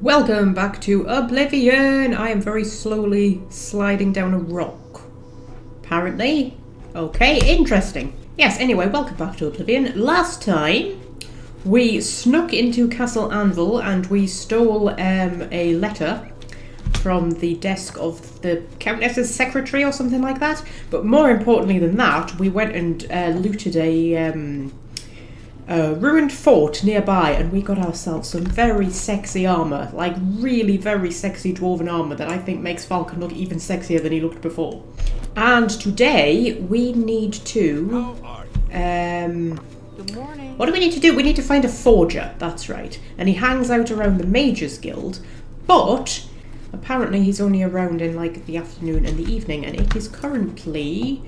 Welcome back to Oblivion! I am very slowly sliding down a rock. Apparently. Okay, interesting. Yes, anyway, welcome back to Oblivion. Last time, we snuck into Castle Anvil and we stole a letter from the desk of the Countess's secretary or something like that. But more importantly than that, we went and looted a ruined fort nearby, and we got ourselves some very sexy armour, like really very sexy dwarven armour that I think makes Falcon look even sexier than he looked before. And today we need to Good morning. what do we need to do? We need to find a forger, that's right. And he hangs out around the Mages Guild, but apparently he's only around in like the afternoon and the evening, and it is currently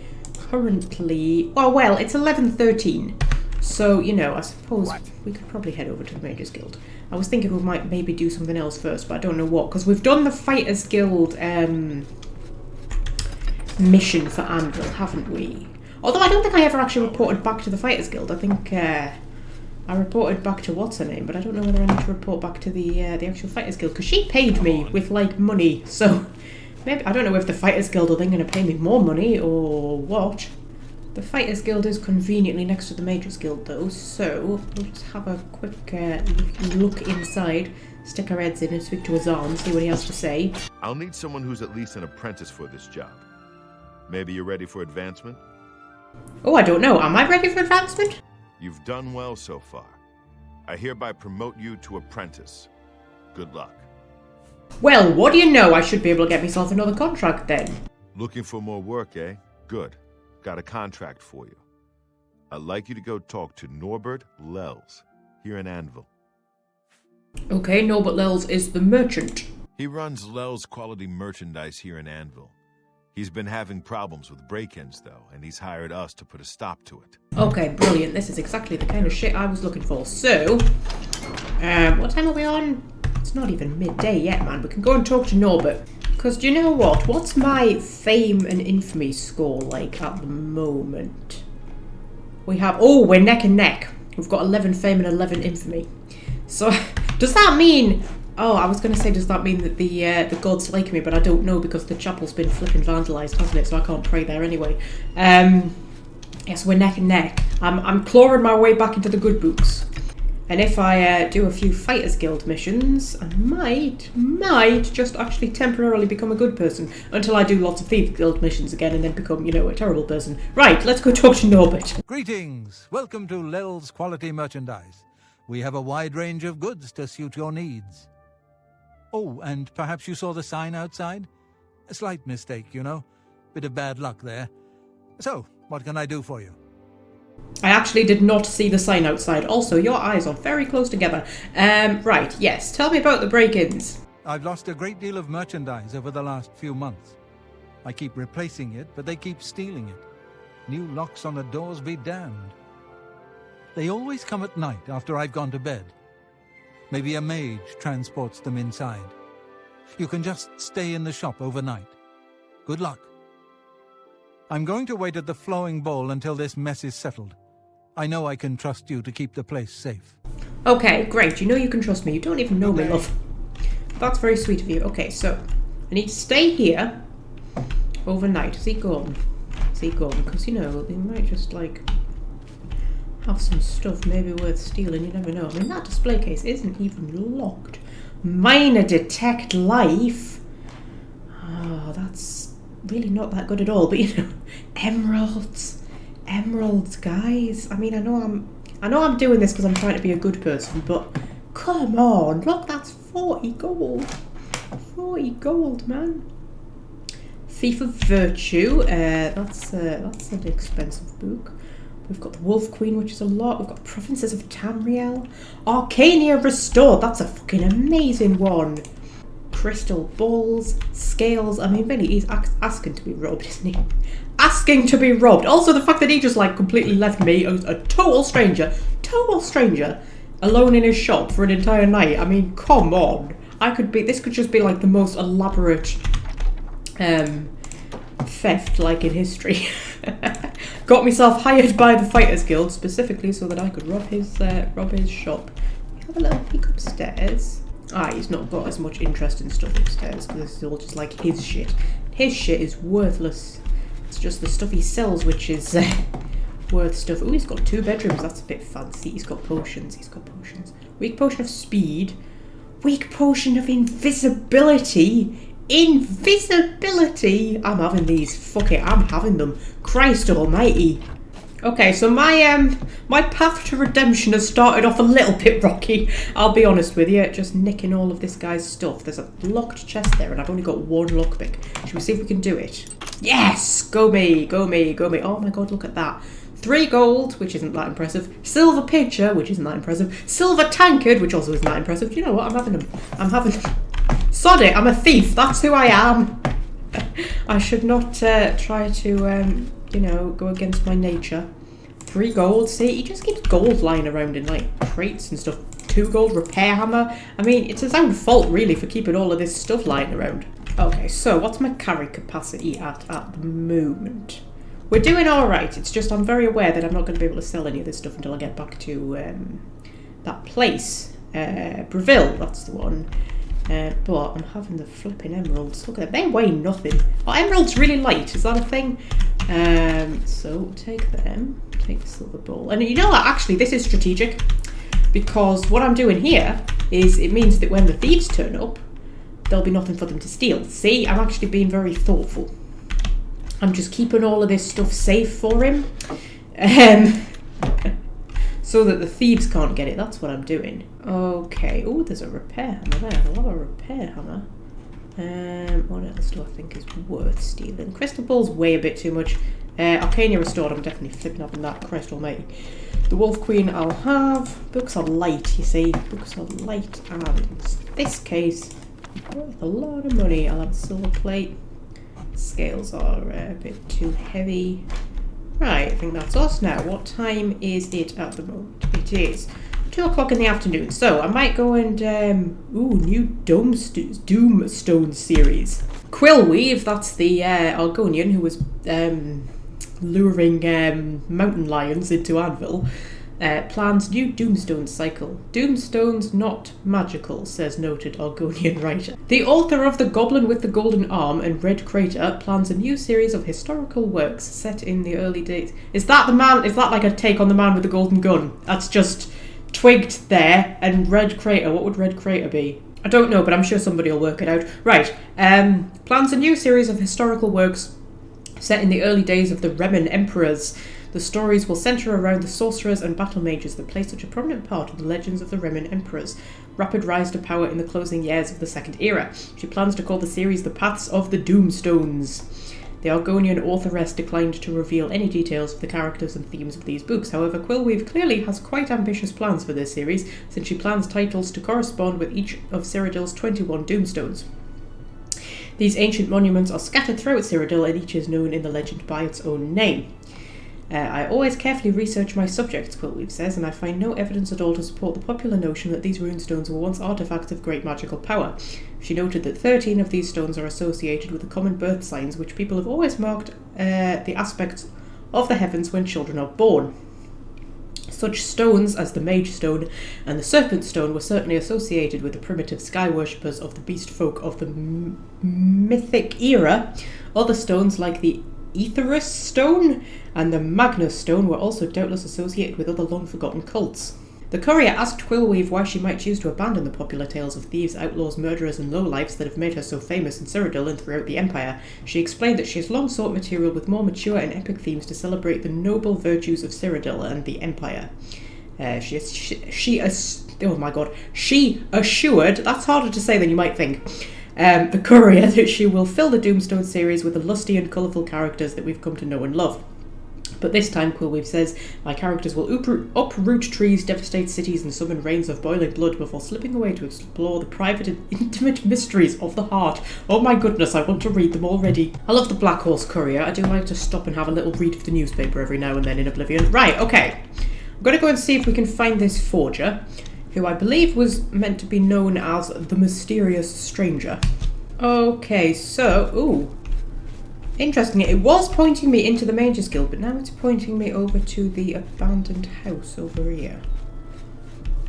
well, it's 11:13. So, you know, I suppose we could probably head over to the Mages Guild. I was thinking we might maybe do something else first, but I don't know what, because we've done the Fighters Guild mission for Anvil, haven't we? Although I don't think I ever actually reported back to the Fighters Guild. I think I reported back to what's her name, but I don't know whether I need to report back to the actual Fighters Guild, because she paid me with, like, money, so maybe, I don't know if the Fighters Guild are then going to pay me more money, or what. The Fighters Guild is conveniently next to the Mages Guild though, so we'll just have a quick look inside, stick our heads in and speak to Azar and see what he has to say. I'll need someone who's at least an apprentice for this job. Maybe you're ready for advancement? Oh, I don't know. Am I ready for advancement? You've done well so far. I hereby promote you to apprentice. Good luck. Well, what do you know? I should be able to get myself another contract then. Looking for more work, eh? Good. Got a contract for you. I'd like you to go talk to Norbert Lels here in Anvil. Okay, Norbert Lels is the merchant. He runs Lels Quality Merchandise here in Anvil. He's been having problems with break-ins, though, and he's hired us to put a stop to it. Okay, brilliant. This is exactly the kind of shit I was looking for. So, what time are we on? It's not even midday yet, man. We can go and talk to Norbert. Because do you know what? What's my fame and infamy score like at the moment? We have... Oh, we're neck and neck. We've got 11 fame and 11 infamy. So, does that mean... Oh, I was going to say, does that mean that the gods like me? But I don't know, because the chapel's been flipping vandalised, hasn't it? So I can't pray there anyway. Yes, we're neck and neck. I'm clawing my way back into the good books. And if I do a few Fighters Guild missions, I might just actually temporarily become a good person until I do lots of Thieves Guild missions again and then become, you know, a terrible person. Right, let's go talk to Norbert. Greetings! Welcome to Lels Quality Merchandise. We have a wide range of goods to suit your needs. Oh, and perhaps you saw the sign outside? A slight mistake, you know. Bit of bad luck there. So, what can I do for you? I actually did not see the sign outside. Also, your eyes are very close together. Right, yes. Tell me about the break-ins. I've lost a great deal of merchandise over the last few months. I keep replacing it, but they keep stealing it. New locks on the doors be damned. They always come at night after I've gone to bed. Maybe a mage transports them inside. You can just stay in the shop overnight. Good luck. I'm going to wait at the flowing bowl until this mess is settled. I know I can trust you to keep the place safe. Okay, great. You know you can trust me. You don't even know me, love. That's very sweet of you. Okay, so I need to stay here overnight. Is he gone? Is he gone? Because, you know, they might just, like, have some stuff maybe worth stealing. You never know. I mean, that display case isn't even locked. Minor detect life. Oh, that's really not that good at all, but you know, emeralds, guys. I mean, I know I'm doing this because I'm trying to be a good person, but come on, look, that's 40 gold, 40 gold, man. Thief of Virtue, that's an expensive book. We've got the Wolf Queen, which is a lot. We've got Provinces of Tamriel, Arcania Restored. That's a fucking amazing one. Crystal balls, scales. I mean, really, he's asking to be robbed, isn't he? Asking to be robbed. Also, the fact that he just, like, completely left me, a total stranger, alone in his shop for an entire night. I mean, come on. This could just be, like, the most elaborate theft, like, in history. Got myself hired by the Fighters Guild specifically so that I could rob his shop. Have a little peek upstairs. Ah, he's not got as much interest in stuff upstairs because this is all just like his shit. His shit is worthless. It's just the stuff he sells which is worth stuff. Oh, he's got 2 bedrooms. That's a bit fancy. He's got potions. He's got potions. Weak potion of speed. Weak potion of invisibility. Invisibility. I'm having these. Fuck it. I'm having them. Christ almighty. Okay, so my path to redemption has started off a little bit rocky. I'll be honest with you. Just nicking all of this guy's stuff. There's a locked chest there and I've only got 1 lockpick. Should we see if we can do it? Yes! Go me, go me, go me. Oh my god, look at that. 3 gold, which isn't that impressive. Silver pitcher, which isn't that impressive. Silver tankard, which also isn't that impressive. Do you know what? I'm having them. I'm having them. Sod it, I'm a thief. That's who I am. I should not try to, you know, go against my nature. 3 gold. See, he just keeps gold lying around in, like, crates and stuff. 2 gold repair hammer. I mean, it's his own fault, really, for keeping all of this stuff lying around. Okay, so what's my carry capacity at the moment? We're doing alright, it's just I'm very aware that I'm not going to be able to sell any of this stuff until I get back to that place. Breville, that's the one. But I'm having the flipping emeralds. Look at them, they weigh nothing. Oh, emeralds really light, is that a thing? So take them, take the silver ball. And you know what, actually this is strategic. Because what I'm doing here is it means that when the thieves turn up, there'll be nothing for them to steal. See, I'm actually being very thoughtful. I'm just keeping all of this stuff safe for him. So that the thieves can't get it. That's what I'm doing. Okay. Oh, there's a repair hammer there. I love a repair hammer. What else do I think is worth stealing? Crystal balls weigh a bit too much. Arcania restored. I'm definitely flipping up on that. Christ almighty. The Wolf Queen I'll have. Books are light, you see. Books are light. And in this case, worth a lot of money. I'll have a silver plate. Scales are a bit too heavy. Right, I think that's us now. What time is it at the moment? It is 2 o'clock in the afternoon. So I might go and new Doomstone series. Quillweave, that's the Argonian who was luring mountain lions into Anvil. Plans new Doomstone cycle. Doomstones not magical, says noted Argonian writer. The author of The Goblin with the Golden Arm and Red Crater plans a new series of historical works set in the early days. Is that the man? Is that like a take on the man with the golden gun? That's just twigged there. And Red Crater, what would Red Crater be? I don't know, but I'm sure somebody will work it out. Right. Plans a new series of historical works set in the early days of the Remen Emperors. The stories will centre around the sorcerers and battle mages that play such a prominent part in the legends of the Remen Emperors' rapid rise to power in the closing years of the Second Era. She plans to call the series The Paths of the Doomstones. The Argonian authoress declined to reveal any details of the characters and themes of these books. However, Quillweave clearly has quite ambitious plans for this series, since she plans titles to correspond with each of Cyrodiil's 21 Doomstones. These ancient monuments are scattered throughout Cyrodiil, and each is known in the legend by its own name. I always carefully research my subjects, Quillweave says, and I find no evidence at all to support the popular notion that these runestones were once artefacts of great magical power. She noted that 13 of these stones are associated with the common birth signs, which people have always marked the aspects of the heavens when children are born. Such stones as the Mage Stone and the Serpent Stone were certainly associated with the primitive sky worshippers of the beast folk of the mythic era. Other stones like the Aetherus Stone and the Magnus Stone were also doubtless associated with other long-forgotten cults. The courier asked Quillweave why she might choose to abandon the popular tales of thieves, outlaws, murderers and lowlifes that have made her so famous in Cyrodiil and throughout the Empire. She explained that she has long sought material with more mature and epic themes to celebrate the noble virtues of Cyrodiil and the Empire. She assured, that's harder to say than you might think, the courier that she will fill the Doomstone series with the lusty and colourful characters that we've come to know and love. But this time, Quillweave says, my characters will uproot trees, devastate cities, and summon rains of boiling blood before slipping away to explore the private and intimate mysteries of the heart. Oh my goodness, I want to read them already. I love the Black Horse Courier. I do like to stop and have a little read of the newspaper every now and then in Oblivion. Right, okay. I'm going to go and see if we can find this forger, who I believe was meant to be known as the Mysterious Stranger. Okay, so, ooh. Interesting, it was pointing me into the Mages Guild, but now it's pointing me over to the abandoned house over here.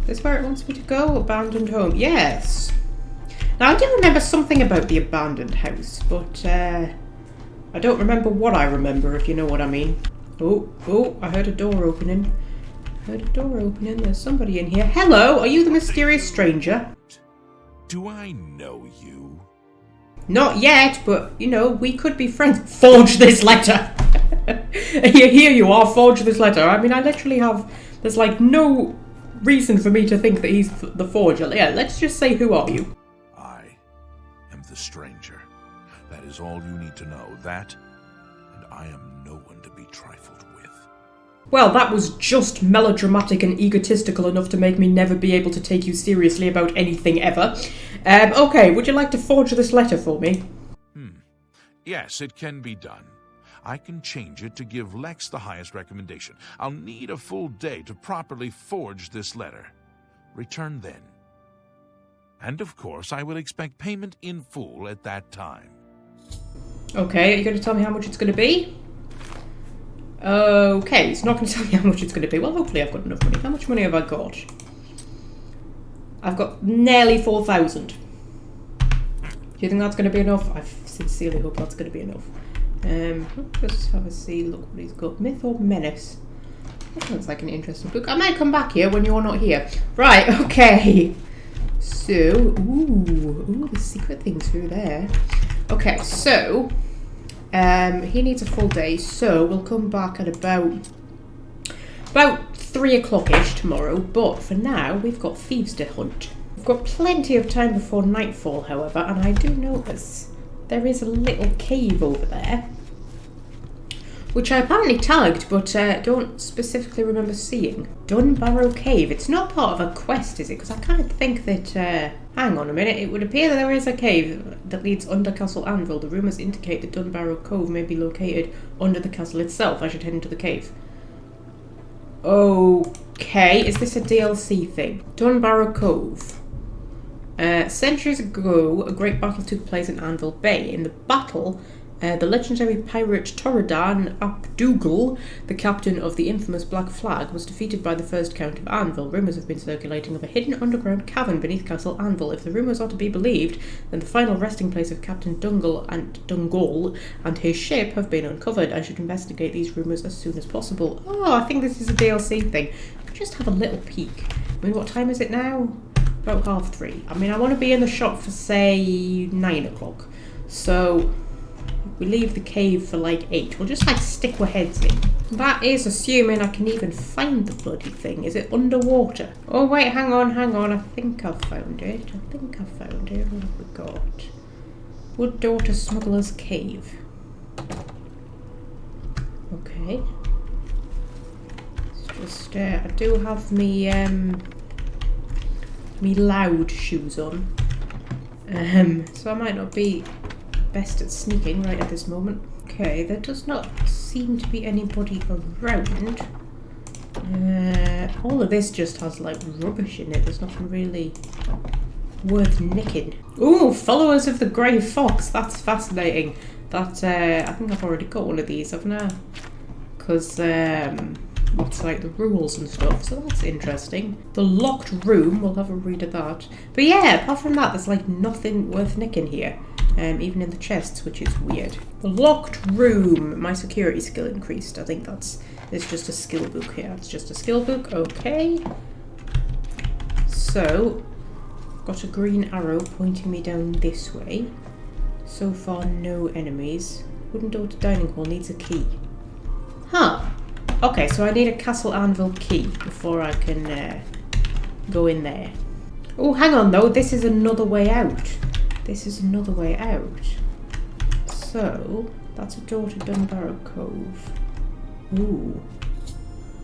This where it wants me to go? Abandoned home. Yes. Now, I do remember something about the abandoned house, but I don't remember what I remember, if you know what I mean. Oh, I heard a door opening. There's somebody in here. Hello, are you the mysterious stranger? Do I know you? Not yet, but, you know, we could be friends. Forge this letter! Here you are, forge this letter. I mean, I literally have... There's, like, no reason for me to think that he's the forger. Yeah, let's just say, who are you? I am the stranger. That is all you need to know. That, and I am no one to be trifled with. Well, that was just melodramatic and egotistical enough to make me never be able to take you seriously about anything ever. Okay, would you like to forge this letter for me? Yes, it can be done. I can change it to give Lex the highest recommendation. I'll need a full day to properly forge this letter. Return then. And of course, I will expect payment in full at that time. Okay, are you going to tell me how much it's going to be? Okay, it's not going to tell me how much it's going to be. Well, hopefully I've got enough money. How much money have I got? I've got nearly 4,000. Do you think that's going to be enough? I sincerely hope that's going to be enough. Just have a see, look what he's got. Myth or Menace? That sounds like an interesting book. I might come back here when you're not here. Right, okay. So, ooh, there's secret things through there. Okay, so, he needs a full day, so we'll come back at about 3 o'clock-ish tomorrow, but for now, we've got thieves to hunt. We've got plenty of time before nightfall, however, and I do notice there is a little cave over there, which I apparently tagged, but don't specifically remember seeing. Dunbarrow Cave. It's not part of a quest, is it? Because I kind of think that... hang on a minute. It would appear that there is a cave that leads under Castle Anvil. The rumours indicate that Dunbarrow Cove may be located under the castle itself. I should head into the cave. Okay. Is this a DLC thing? Dunbarrow Cove. Centuries ago, a great battle took place in Anvil Bay. In the battle, the legendary pirate Toradan Abdougal, the captain of the infamous Black Flag, was defeated by the first Count of Anvil. Rumours have been circulating of a hidden underground cavern beneath Castle Anvil. If the rumours are to be believed, then the final resting place of Captain Dungal and his ship have been uncovered. I should investigate these rumours as soon as possible. Oh, I think this is a DLC thing. Just have a little peek. I mean, what time is it now? About 3:30. I mean, I want to be in the shop for, say, 9 o'clock. So... we leave the cave for like 8. We'll just like stick our heads in. That is assuming I can even find the bloody thing. Is it underwater? Oh wait, hang on. I think I've found it. What have we got? Wood Daughter Smuggler's Cave. Okay. It's just, I do have me loud shoes on. So I might not be best at sneaking right at this moment. Okay, there does not seem to be anybody around. All of this just has like rubbish in it. There's nothing really worth nicking. Ooh, Followers of the Grey Fox. That's fascinating. That I think I've already got one of these, haven't I? Because what's like the rules and stuff, so that's interesting. The Locked Room, we'll have a read of that. But yeah, apart from that, there's like nothing worth nicking here. Even in the chests, which is weird. The Locked Room. My security skill increased. I think it's just a skill book here. It's just a skill book. Okay. So, got a green arrow pointing me down this way. So far, no enemies. Wooden door to dining hall needs a key. Huh. Okay, so I need a Castle Anvil key before I can go in there. Oh, hang on though. This is another way out. So, that's a door to Dunbarrow Cove. Ooh.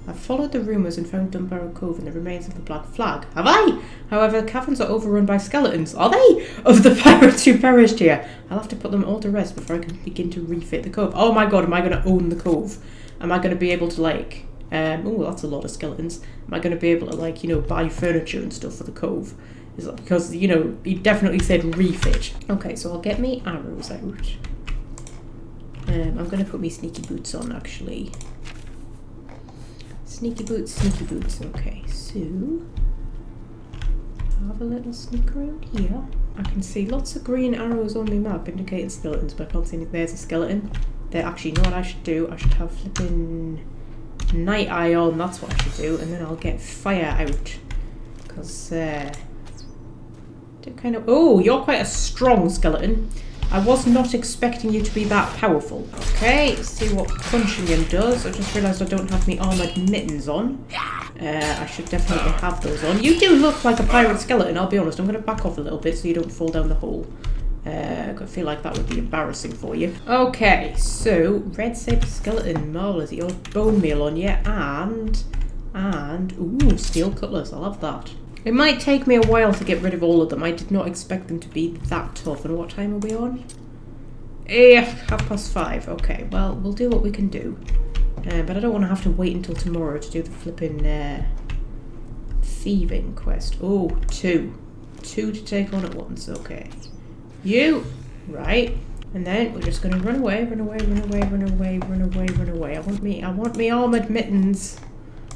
I've followed the rumours and found Dunbarrow Cove and the remains of the Black Flag. Have I? However, the caverns are overrun by skeletons. Are they? Of the pirates who perished here. I'll have to put them all to rest before I can begin to refit the cove. Oh my god, am I going to own the cove? Am I going to be able to, like... oh, that's a lot of skeletons. Am I going to be able to, like, you know, buy furniture and stuff for the cove? Is that because, you know, he definitely said refit. Okay, so I'll get me arrows out. I'm going to put me sneaky boots on, actually. Sneaky boots. Okay, so... have a little sneak around here. I can see lots of green arrows on my map indicating skeletons, but I can't see any. There's a skeleton. There, actually, you know what I should do? I should have flipping night eye on. That's what I should do, and then I'll get fire out. Because kind of. Oh, you're quite a strong skeleton. I was not expecting you to be that powerful. Okay, let's see what punching him does. I just realised I don't have my armoured mittens on. I should definitely have those on. You do look like a pirate skeleton, I'll be honest. I'm going to back off a little bit so you don't fall down the hole. I feel like that would be embarrassing for you. Okay, so red saber skeleton, marvellous. Your bone meal on you, and ooh, steel cutlass. I love that. It might take me a while to get rid of all of them. I did not expect them to be that tough. And what time are we on? 5:30. Okay, well, we'll do what we can do. But I don't want to have to wait until tomorrow to do the flipping thieving quest. Oh, two. Two to take on at once. Okay. You! Right. And then we're just going to run away, run away, run away, run away, run away, run away. I want me armoured mittens.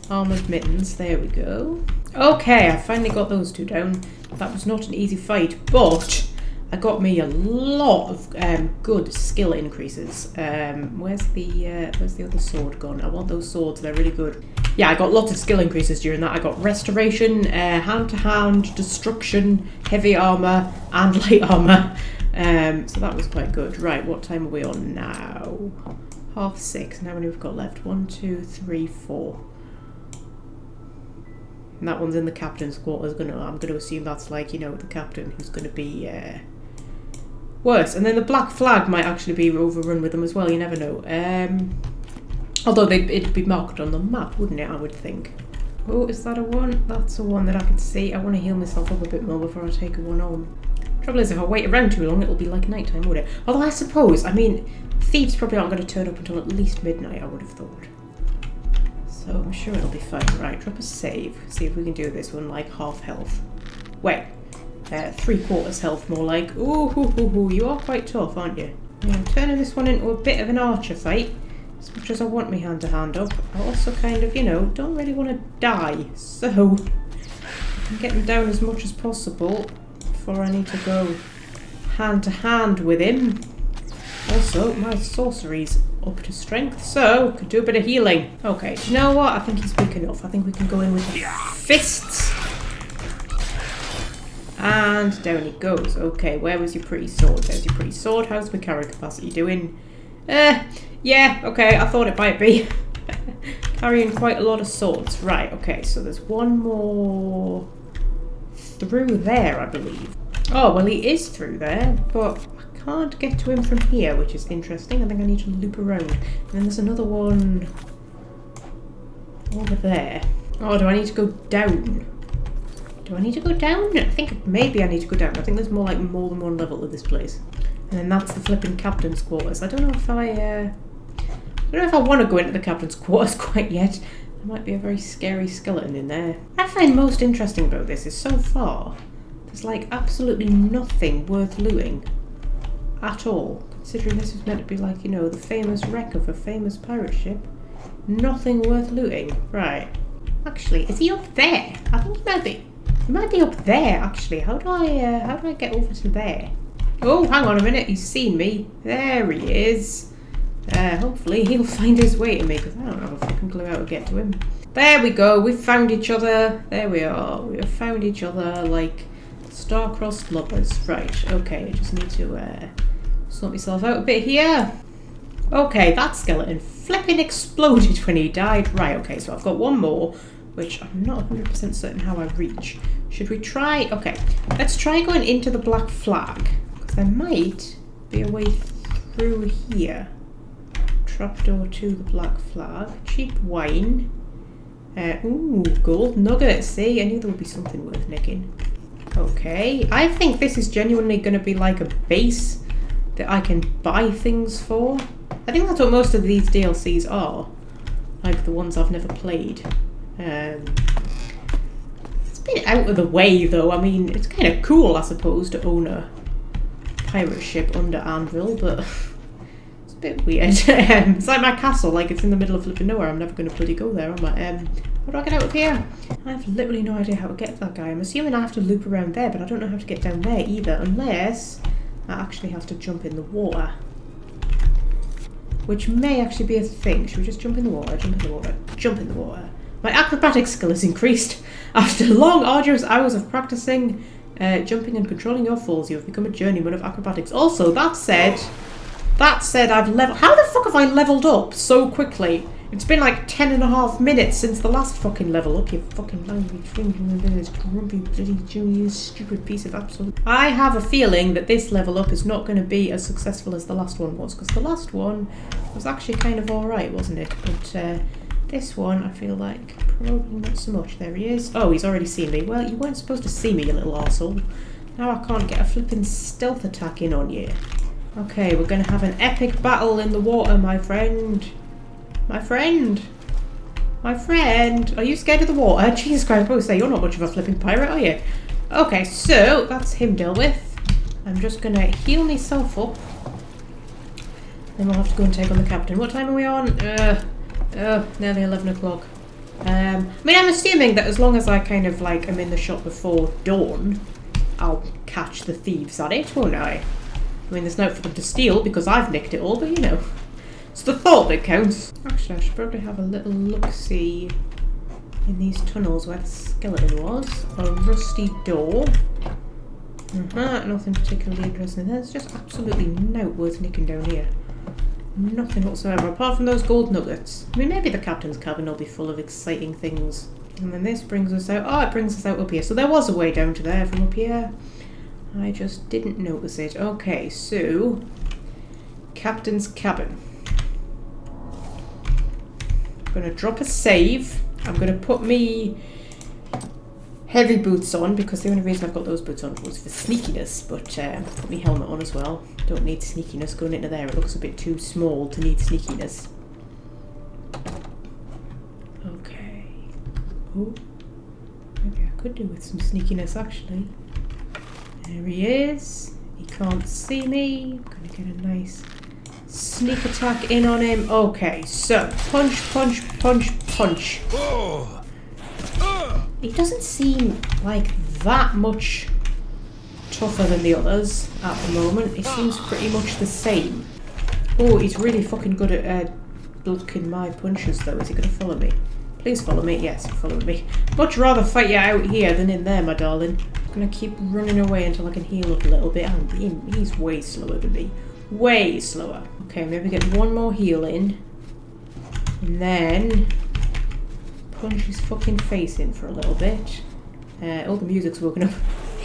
Armoured mittens. There we go. Okay, I finally got those two down. That was not an easy fight, but I got me a lot of good skill increases. Where's the other sword gone? I want those swords, they're really good. Yeah, I got lots of skill increases during that. I got restoration, hand-to-hand, destruction, heavy armour, and light armour. So that was quite good. Right, what time are we on now? 6:30. And how many we've got left? 1, 2, 3, 4. And that one's in the captain's quarters. I'm gonna assume that's like, you know, the captain who's gonna be worse. And then the black flag might actually be overrun with them as well. You never know. Although it'd be marked on the map, wouldn't it? I would think. Oh, is that a one? That's a one that I can see. I want to heal myself up a bit more before I take a one on. Trouble is, if I wait around too long, it'll be like nighttime, won't it? Although I suppose, I mean, thieves probably aren't going to turn up until at least midnight. I would have thought. So I'm sure it'll be fine. Right, drop a save. See if we can do this one like half health. Wait, 3/4 health more like. Ooh, you are quite tough, aren't you? I'm turning this one into a bit of an archer fight. As much as I want me hand-to-hand up, I also kind of, you know, don't really want to die. So I'm getting down as much as possible before I need to go hand-to-hand with him. Also, my sorcery's up to strength, so could do a bit of healing. Okay, do you know what? I think he's weak enough. I think we can go in with the fists. And down he goes. Okay, where was your pretty sword? There's your pretty sword. How's my carry capacity doing? Yeah, okay, I thought it might be. Carrying quite a lot of swords. Right, okay, so there's one more through there, I believe. Oh, well, he is through there, but I can't get to him from here, which is interesting. I think I need to loop around. And then there's another one over there. Oh, do I need to go down? Do I need to go down? I think maybe I need to go down. I think there's more than one level of this place. And then that's the flipping captain's quarters. I don't know if I want to go into the captain's quarters quite yet. There might be a very scary skeleton in there. What I find most interesting about this is so far, there's like absolutely nothing worth looting at all. Considering this is meant to be like, you know, the famous wreck of a famous pirate ship. Nothing worth looting. Right. Actually, is he up there? I think he might be. He might be up there, actually. How do I get over to there? Oh, hang on a minute. He's seen me. There he is. Hopefully he'll find his way to me, because I don't have a fucking clue how to get to him. There we go. We've found each other. There we are. We have found each other like star-crossed lovers. Right. Okay. I just need to sort myself out a bit here. Okay, that skeleton flipping exploded when he died. Right. Okay. So I've got one more, which I'm not 100% certain how I reach. Should we try? Okay. Let's try going into the black flag. There might be a way through here. Trapdoor to the black flag. Cheap wine. Ooh, gold nuggets. See, I knew there would be something worth nicking. Okay, I think this is genuinely going to be like a base that I can buy things for. I think that's what most of these DLCs are. Like the ones I've never played. It's a bit out of the way though. I mean, it's kind of cool, I suppose, to own a pirate ship under Anvil, but a bit weird. It's like my castle, like it's in the middle of flipping nowhere. I'm never going to bloody go there, am I? How do I get out of here? I have literally no idea how to get to that guy. I'm assuming I have to loop around there, but I don't know how to get down there either, unless I actually have to jump in the water. Which may actually be a thing. Should we just jump in the water, jump in the water, jump in the water? My acrobatic skill has increased. After long, arduous hours of practicing jumping and controlling your falls, you have become a journeyman of acrobatics. Also, that said, I've leveled... How the fuck have I leveled up so quickly? It's been like 10.5 minutes since the last fucking level up, you fucking language grumpy bloody junior stupid piece of absolute... I have a feeling that this level up is not going to be as successful as the last one was, because the last one was actually kind of alright, wasn't it? But this one, I feel like probably not so much. There he is. Oh, he's already seen me. Well, you weren't supposed to see me, you little arsehole. Now I can't get a flipping stealth attack in on you. Okay, we're going to have an epic battle in the water, my friend. My friend! My friend! Are you scared of the water? Jesus Christ, I was going to say, you're not much of a flipping pirate, are you? Okay, so, that's him dealt with. I'm just going to heal myself up. Then we'll have to go and take on the captain. What time are we on? Nearly 11 o'clock. I mean, I'm assuming that as long as I kind of, like, am in the shop before dawn, I'll catch the thieves at it, won't I? I mean, there's no for them to steal, because I've nicked it all, but you know. It's the thought that counts. Actually, I should probably have a little look-see in these tunnels where the skeleton was. A rusty door. Nothing particularly interesting. There's just absolutely no worth nicking down here. Nothing whatsoever, apart from those gold nuggets. I mean, maybe the captain's cabin will be full of exciting things. And then this brings us out... Oh, it brings us out up here. So there was a way down to there from up here. I just didn't notice it. Okay, so... Captain's cabin. I'm going to drop a save. I'm going to put me heavy boots on, because the only reason I've got those boots on was for sneakiness, but put my helmet on as well. Don't need sneakiness going into there. It looks a bit too small to need sneakiness. Okay. Oh, maybe I could do with some sneakiness, actually. There he is. He can't see me. I'm going to get a nice... sneak attack in on him. Okay, so punch, punch, punch, punch. He doesn't seem like that much tougher than the others at the moment. He seems pretty much the same. Oh, he's really fucking good at blocking my punches though. Is he going to follow me? Please follow me. Yes, follow me. Much rather fight you out here than in there, my darling. I'm going to keep running away until I can heal up a little bit. And he's way slower than me. Way slower. Okay, maybe get one more heal in. And then punch his fucking face in for a little bit. Oh, the music's woken up.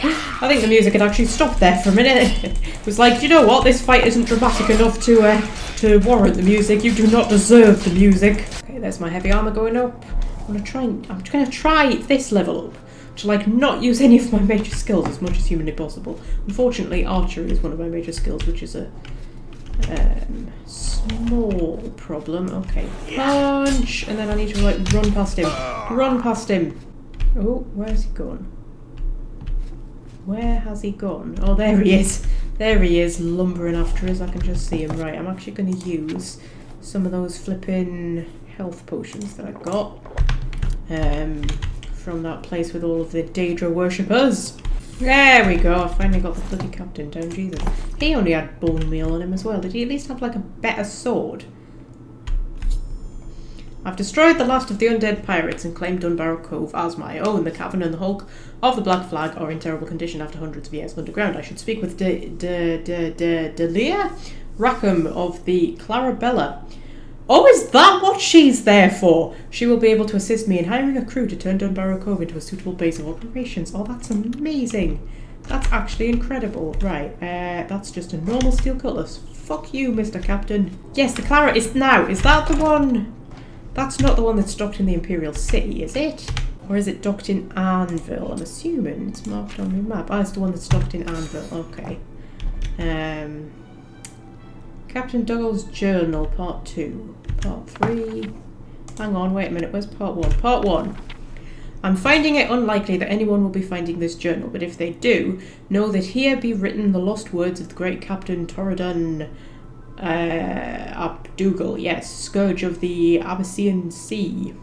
I think the music had actually stopped there for a minute. It was like, you know what? This fight isn't dramatic enough to warrant the music. You do not deserve the music. Okay, there's my heavy armor going up. I'm gonna try this level up to like not use any of my major skills as much as humanly possible. Unfortunately, archery is one of my major skills, which is a small problem. Okay, punch, and then I need to like run past him. Run past him. Oh, where's he gone? Where has he gone? Oh, there he is. There he is, lumbering after us. I can just see him. Right, I'm actually going to use some of those flipping health potions that I got from that place with all of the Daedra worshippers. There we go. I finally got the bloody captain down. Jesus. He only had bone meal on him as well. Did he at least have like a better sword? I've destroyed the last of the undead pirates and claimed Dunbarrow Cove as my own. The cavern and the hulk of the Black Flag are in terrible condition after hundreds of years underground. I should speak with Delia Rackham of the Clarabella. Oh, is that what she's there for? She will be able to assist me in hiring a crew to turn Dunbarrow Cove into a suitable base of operations. Oh, that's amazing. That's actually incredible. Right, that's just a normal steel cutlass. Fuck you, Mr. Captain. Yes, the Clara is now. Is that the one? That's not the one that's docked in the Imperial City, is it? Or is it docked in Anvil? I'm assuming it's marked on my map. Ah, it's the one that's docked in Anvil. Okay. Captain Dougall's Journal, Part 2. Part 3. Hang on, wait a minute. Where's Part 1? Part 1. I'm finding it unlikely that anyone will be finding this journal, but if they do, know that here be written the lost words of the great Captain Torridon Abdougal, yes, Scourge of the Abyssinian Sea.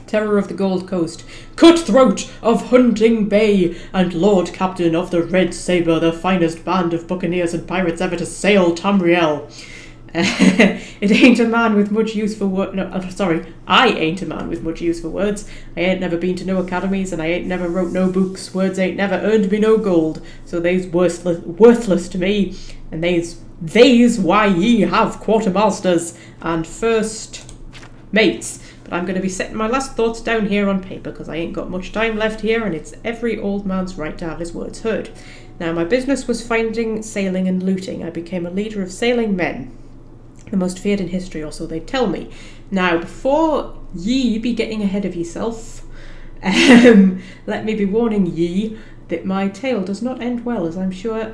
Terror of the Gold Coast, cutthroat of Hunting Bay, and Lord Captain of the Red Sabre, the finest band of buccaneers and pirates ever to sail Tamriel. It ain't a man with much use for words. No, sorry, I ain't a man with much use for words. I ain't never been to no academies, and I ain't never wrote no books. Words ain't never earned me no gold, so they's worthless to me, and they's why ye have quartermasters and first mates. But I'm going to be setting my last thoughts down here on paper, because I ain't got much time left here, and it's every old man's right to have his words heard. Now, my business was finding, sailing, and looting. I became a leader of sailing men, the most feared in history, or so they tell me. Now, before ye be getting ahead of yourself, let me be warning ye that my tale does not end well, as I'm sure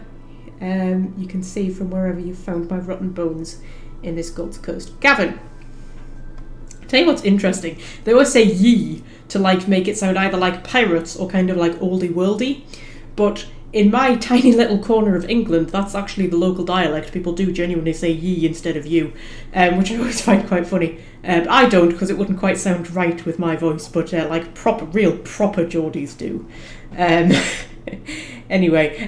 you can see from wherever you found my rotten bones in this Gold Coast. Gavin, tell you what's interesting. They always say ye to like make it sound either like pirates or kind of like oldie worldy, but in my tiny little corner of England, that's actually the local dialect. People do genuinely say ye instead of you, which I always find quite funny. I don't, because it wouldn't quite sound right with my voice, but like real proper Geordies do. Anyway,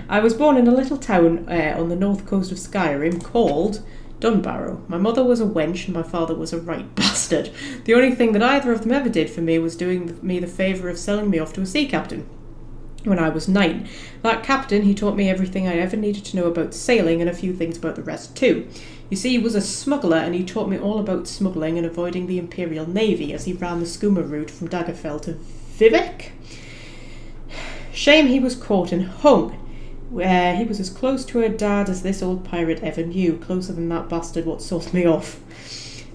I was born in a little town on the north coast of Skyrim called Dunbarrow. My mother was a wench and my father was a right bastard. The only thing that either of them ever did for me was doing me the favour of selling me off to a sea captain when I was 9. That captain, he taught me everything I ever needed to know about sailing and a few things about the rest too. You see, he was a smuggler, and he taught me all about smuggling and avoiding the Imperial Navy as he ran the schooner route from Daggerfell to Vivek. Shame he was caught and hung. He was as close to her dad as this old pirate ever knew, closer than that bastard what sold me off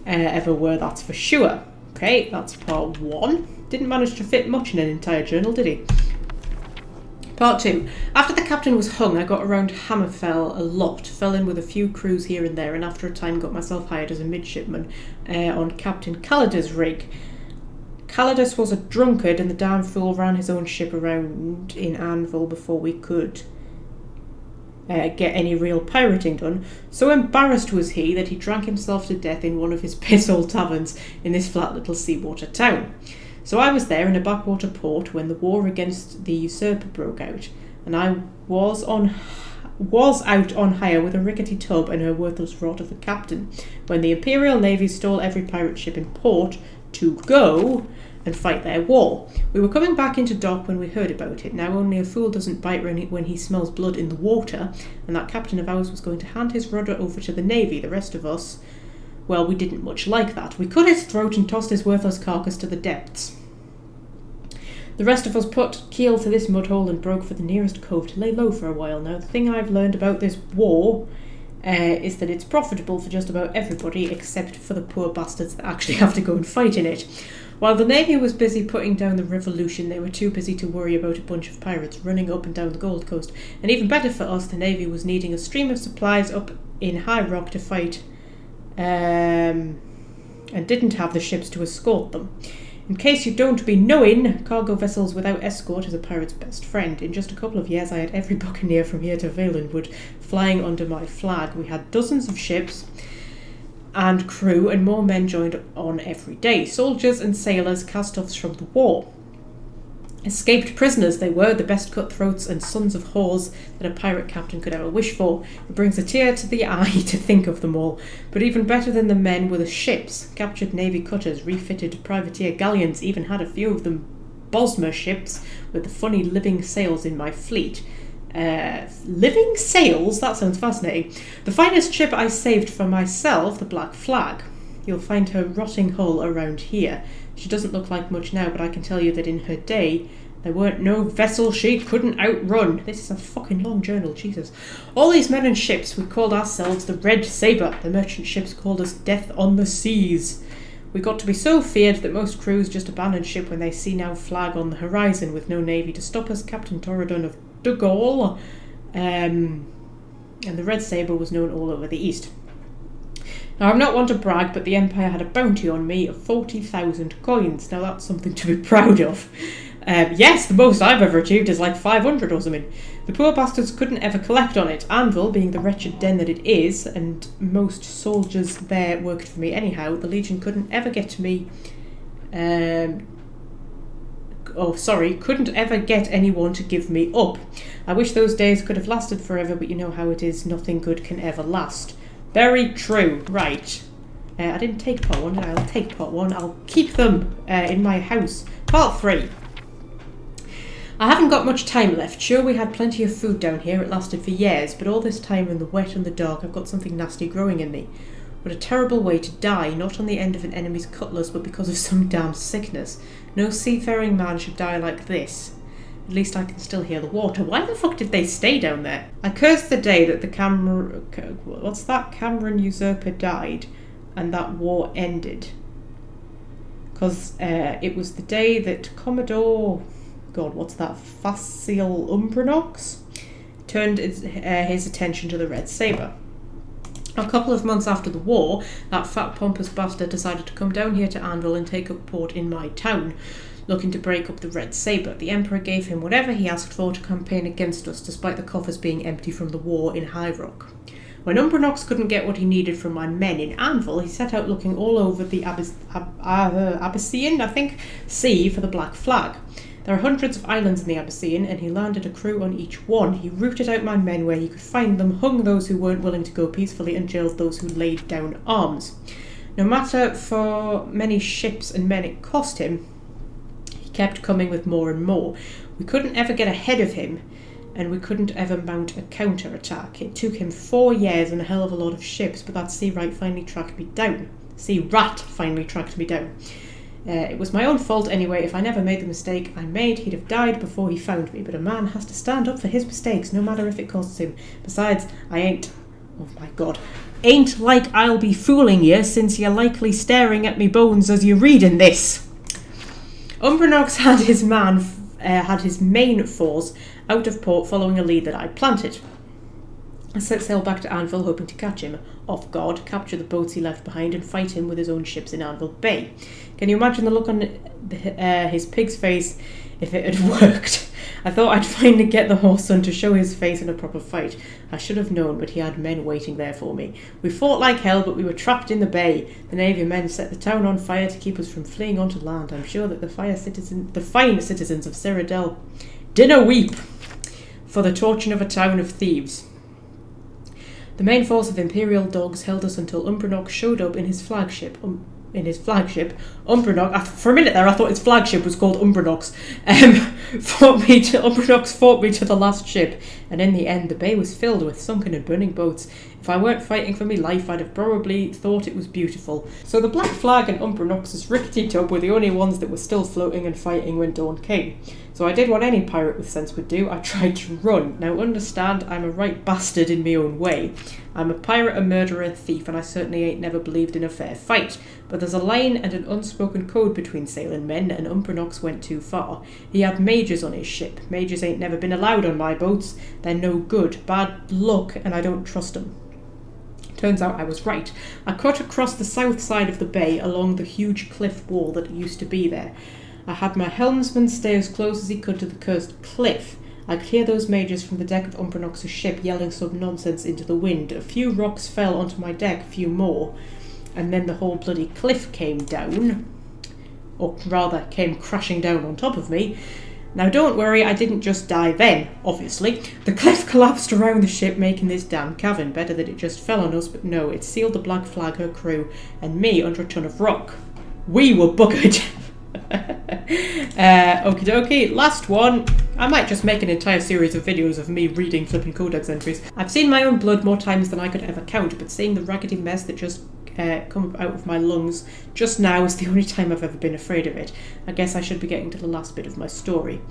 ever were, that's for sure. Okay, that's part 1. Didn't manage to fit much in an entire journal, did he? Part 2. After the captain was hung, I got around Hammerfell a lot, fell in with a few crews here and there, and after a time got myself hired as a midshipman on Captain Calidus' rig. Calidus was a drunkard, and the damn fool ran his own ship around in Anvil before we could get any real pirating done. So embarrassed was he that he drank himself to death in one of his piss-hole taverns in this flat little seawater town. So I was there in a backwater port when the war against the usurper broke out, and I was out on hire with a rickety tub and her worthless rot of a captain, when the Imperial Navy stole every pirate ship in port to go and fight their war. We were coming back into dock when we heard about it. Now only a fool doesn't bite when he smells blood in the water, and that captain of ours was going to hand his rudder over to the Navy. The rest of us, well, we didn't much like that. We cut his throat and tossed his worthless carcass to the depths. The rest of us put keel to this mud hole and broke for the nearest cove to lay low for a while. Now, the thing I've learned about this war is that it's profitable for just about everybody except for the poor bastards that actually have to go and fight in it. While the Navy was busy putting down the revolution, they were too busy to worry about a bunch of pirates running up and down the Gold Coast. And even better for us, the Navy was needing a stream of supplies up in High Rock to fight, and didn't have the ships to escort them. In case you don't be knowing, cargo vessels without escort is a pirate's best friend. In just a couple of years, I had every buccaneer from here to Valenwood flying under my flag. We had dozens of ships and crew, and more men joined on every day. Soldiers and sailors, cast-offs from the war. Escaped prisoners they were, the best cutthroats and sons of whores that a pirate captain could ever wish for. It brings a tear to the eye to think of them all. But even better than the men were the ships. Captured navy cutters, refitted privateer galleons, even had a few of them Bosmer ships with the funny living sails in my fleet. Living sails? That sounds fascinating. The finest ship I saved for myself, the Black Flag. You'll find her rotting hull around here. She doesn't look like much now, but I can tell you that in her day, there weren't no vessel she couldn't outrun. This is a fucking long journal, Jesus. All these men and ships, we called ourselves the Red Sabre. The merchant ships called us Death on the Seas. We got to be so feared that most crews just abandon ship when they see no flag on the horizon with no navy to stop us. Captain Torridon of Dougal, and the Red Sabre was known all over the East. Now, I'm not one to brag, but the Empire had a bounty on me of 40,000 coins. Now, that's something to be proud of. Yes, the most I've ever achieved is like 500 or something. The poor bastards couldn't ever collect on it. Anvil, being the wretched den that it is, and most soldiers there worked for me anyhow, the Legion couldn't ever get to me Couldn't ever get anyone to give me up. I wish those days could have lasted forever, but you know how it is, nothing good can ever last. Very true. Right. I didn't take part 1, I'll take part 1. I'll keep them in my house. Part 3. I haven't got much time left. Sure, we had plenty of food down here, it lasted for years, but all this time in the wet and the dark I've got something nasty growing in me. What a terrible way to die, not on the end of an enemy's cutlass, but because of some damn sickness. No seafaring man should die like this. At least I can still hear the water. Why the fuck did they stay down there? I cursed the day that the Cameron usurper died, and that war ended. Because it was the day that Commodore... Facile Umbranox turned his attention to the Red Sabre. A couple of months after the war, that fat pompous bastard decided to come down here to Anvil and take up port in my town, looking to break up the Red Sabre. The Emperor gave him whatever he asked for to campaign against us, despite the coffers being empty from the war in High Rock. When Umbranox couldn't get what he needed from my men in Anvil, he set out looking all over the Abyssinian, sea for the Black Flag. There are hundreds of islands in the Abyssinian, and he landed a crew on each one. He rooted out my men where he could find them, hung those who weren't willing to go peacefully, and jailed those who laid down arms. No matter for many ships and men it cost him, he kept coming with more and more. We couldn't ever get ahead of him, and we couldn't ever mount a counter-attack. It took him 4 years and a hell of a lot of ships, but that sea rat finally tracked me down. It was my own fault anyway. If I never made the mistake I made, he'd have died before he found me. But a man has to stand up for his mistakes, no matter if it costs him. Besides, ain't like I'll be fooling you, since you're likely staring at me bones as you're reading this. Umbranox had his main force out of port following a lead that I planted. I set sail back to Anvil, hoping to catch him off guard, capture the boats he left behind, and fight him with his own ships in Anvil Bay. Can you imagine the look on his pig's face if it had worked? I thought I'd finally get the Horse-son to show his face in a proper fight. I should have known, but he had men waiting there for me. We fought like hell, but we were trapped in the bay. The Navy men set the town on fire to keep us from fleeing onto land. I'm sure that the fine citizens of Cyrodiil dinna weep for the torching of a town of thieves. The main force of Imperial dogs held us until Umbranox showed up in his flagship. Umbranox, for a minute there I thought his flagship was called Umbranox. Umbranox fought me to the last ship, and in the end the bay was filled with sunken and burning boats. If I weren't fighting for me life, I'd have probably thought it was beautiful. So the Black Flag and Umbranox's rickety tub were the only ones that were still floating and fighting when dawn came. So I did what any pirate with sense would do. I tried to run. Now understand, I'm a right bastard in my own way. I'm a pirate, a murderer, a thief, and I certainly ain't never believed in a fair fight. But there's a line and an unspoken code between sailing men, and Umbranox went too far. He had mages on his ship. Mages ain't never been allowed on my boats. They're no good. Bad luck, and I don't trust 'em. Turns out I was right. I cut across the south side of the bay along the huge cliff wall that used to be there. I had my helmsman stay as close as he could to the cursed cliff. I could hear those mages from the deck of Umbranox's ship yelling some nonsense into the wind. A few rocks fell onto my deck, a few more, and then the whole bloody cliff came down. Or rather, came crashing down on top of me. Now don't worry, I didn't just die then, obviously. The cliff collapsed around the ship, making this damn cavern. Better that it just fell on us, but no, it sealed the Black Flag, her crew, and me under a ton of rock. We were buggered. Okie dokie, last one. I might just make an entire series of videos of me reading flipping codex entries. I've seen my own blood more times than I could ever count, but seeing the raggedy mess that just come out of my lungs just now is the only time I've ever been afraid of it. I guess I should be getting to the last bit of my story.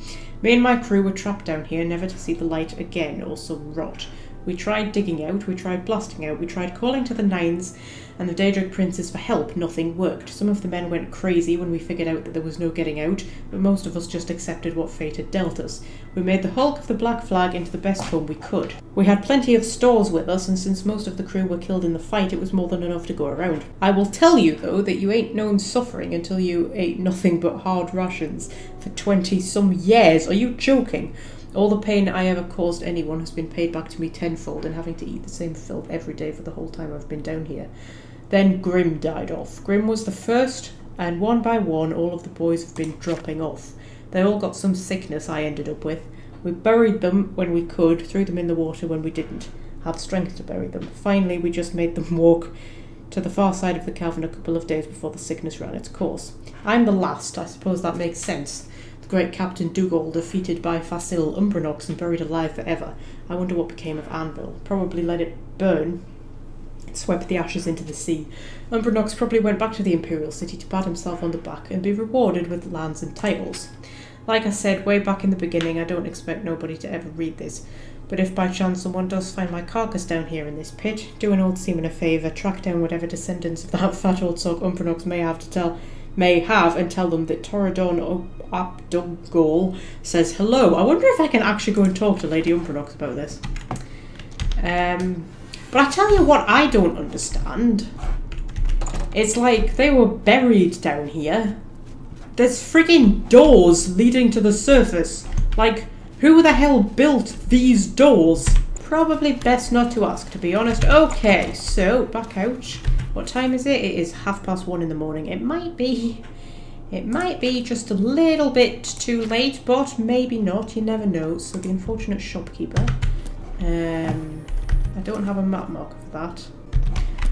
Me and my crew were trapped down here, never to see the light again, or some rot. We tried digging out, we tried blasting out, we tried calling to the Nines and the Daedric princes for help. Nothing worked. Some of the men went crazy when we figured out that there was no getting out, but most of us just accepted what fate had dealt us. We made the hulk of the Black Flag into the best home we could. We had plenty of stores with us, and since most of the crew were killed in the fight, it was more than enough to go around. I will tell you, though, that you ain't known suffering until you ate nothing but hard rations for 20-some years. Are you joking? All the pain I ever caused anyone has been paid back to me tenfold, and having to eat the same filth every day for the whole time I've been down here. Then Grim died off. Grim was the first And one by one, all of the boys have been dropping off. They all got some sickness I ended up with. We buried them when we could, threw them in the water when we didn't have strength to bury them. Finally, we just made them walk to the far side of the cavern a couple of days before the sickness ran its course. I'm the last, I suppose that makes sense. The great Captain Dougal defeated by Facile Umbranox and buried alive forever. I wonder what became of Anvil. Probably let it burn. It swept the ashes into the sea. Umbranox probably went back to the Imperial City to pat himself on the back and be rewarded with lands and titles. Like I said way back in the beginning, I don't expect nobody to ever read this. But if by chance someone does find my carcass down here in this pit, do an old seaman a favour, track down whatever descendants of that fat old sock Umbranox may have and tell them that Toradon Abdugol says hello. I wonder if I can actually go and talk to Lady Umbranox about this. But I tell you what I don't understand. It's like they were buried down here. There's frigging doors leading to the surface. Like, who the hell built these doors? Probably best not to ask, to be honest. Okay, so, back out. What time is it? It is 1:30 in the morning. It might be just a little bit too late, but maybe not. You never know. So the unfortunate shopkeeper. I don't have a map marker for that.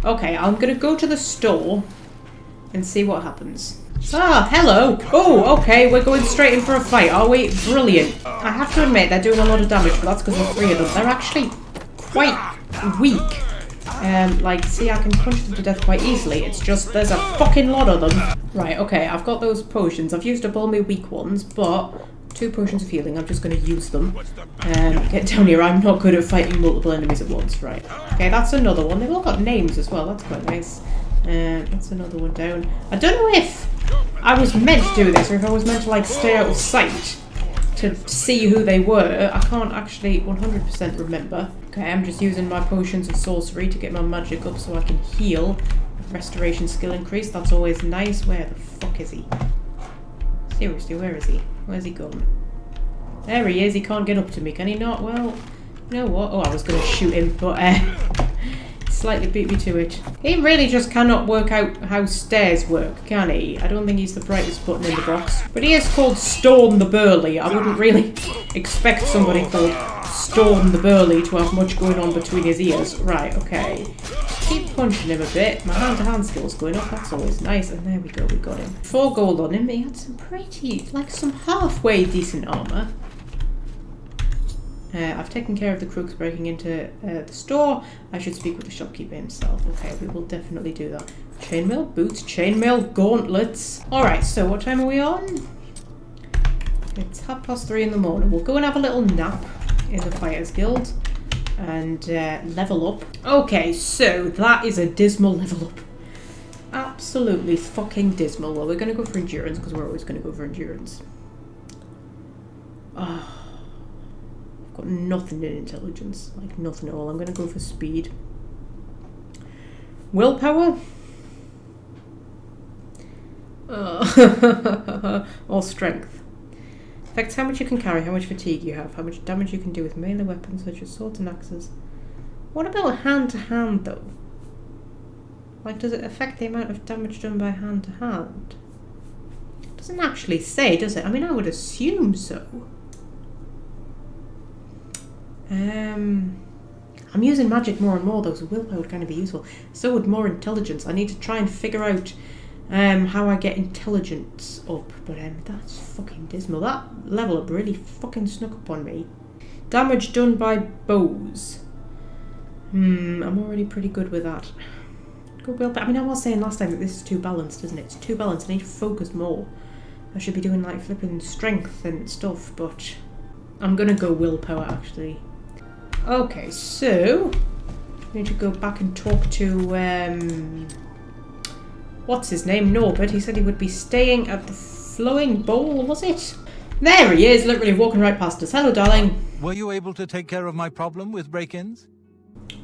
Okay, I'm going to go to the store and see what happens. Ah, hello. Oh, okay, we're going straight in for a fight, are we? Brilliant. I have to admit, they're doing a lot of damage, but that's because there's 3 of them. They're actually quite weak. Like, see, I can punch them to death quite easily. It's just, there's a fucking lot of them. Right, okay, I've got those potions. I've used up all my weak ones, but 2 potions of healing. I'm just going to use them. Get down here. I'm not good at fighting multiple enemies at once. Right. Okay, that's another one. They've all got names as well. That's quite nice. That's another one down. I don't know if I was meant to do this or if I was meant to, like, stay out of sight to see who they were. I can't actually 100% remember. Okay, I'm just using my potions of sorcery to get my magic up so I can heal. Restoration skill increase. That's always nice. Where the fuck is he? Seriously, where is he? Where's he gone? There he is. He can't get up to me, can he not? Well, you know what? Oh, I was going to shoot him, but slightly beat me to it. He really just cannot work out how stairs work, can he? I don't think he's the brightest button in the box. But he is called Storm the Burly. I wouldn't really expect somebody called Storm the Burly to have much going on between his ears. Right, okay. Keep punching him a bit. My hand-to-hand skill's going up. That's always nice. And there we go. We got him. 4 gold on him. He had some pretty, like some halfway decent armour. I've taken care of the crooks breaking into the store. I should speak with the shopkeeper himself. Okay, we will definitely do that. Chainmail boots, chainmail gauntlets. Alright, so what time are we on? It's 3:30 in the morning. We'll go and have a little nap in the Fighters Guild and level up. Okay, so that is a dismal level up. Absolutely fucking dismal. Well, we're going to go for endurance because we're always going to go for endurance. Oh. Got nothing in intelligence, like nothing at all. I'm going to go for speed. Willpower? Or strength. Affects how much you can carry, how much fatigue you have, how much damage you can do with melee weapons such as swords and axes. What about hand to hand though? Like, does it affect the amount of damage done by hand to hand? It doesn't actually say, does it? I mean, I would assume so. I'm using magic more and more though, so willpower would kind of be useful. So would more intelligence. I need to try and figure out how I get intelligence up, but that's fucking dismal. That level up really fucking snuck up on me. Damage done by bows. I'm already pretty good with that. Good willpower. I mean, I was saying last time that this is too balanced, isn't it? It's too balanced. I need to focus more. I should be doing like flipping strength and stuff, but I'm gonna go willpower actually. Okay, so I need to go back and talk to what's his name? Norbert. He said he would be staying at the Flowing Bowl, was it? There he is, literally walking right past us. Hello, darling. Were you able to take care of my problem with break-ins?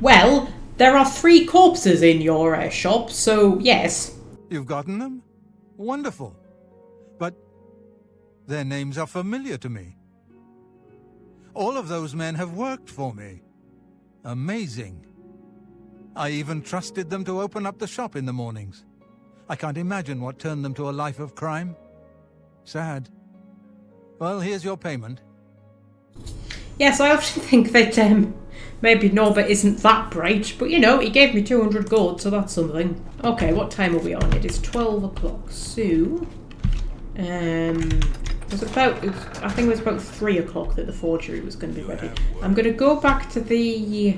Well, there are 3 corpses in your shop, so yes. You've gotten them? Wonderful. But their names are familiar to me. All of those men have worked for me. Amazing. I even trusted them to open up the shop in the mornings. I can't imagine what turned them to a life of crime. Sad. Well, here's your payment. Yes, I often think that maybe Norbert isn't that bright, but you know, he gave me 200 gold, so that's something. Okay, what time are we on? It is 12 o'clock, so... I think it was about 3 o'clock that the forgery was going to be ready. I'm going to go back to the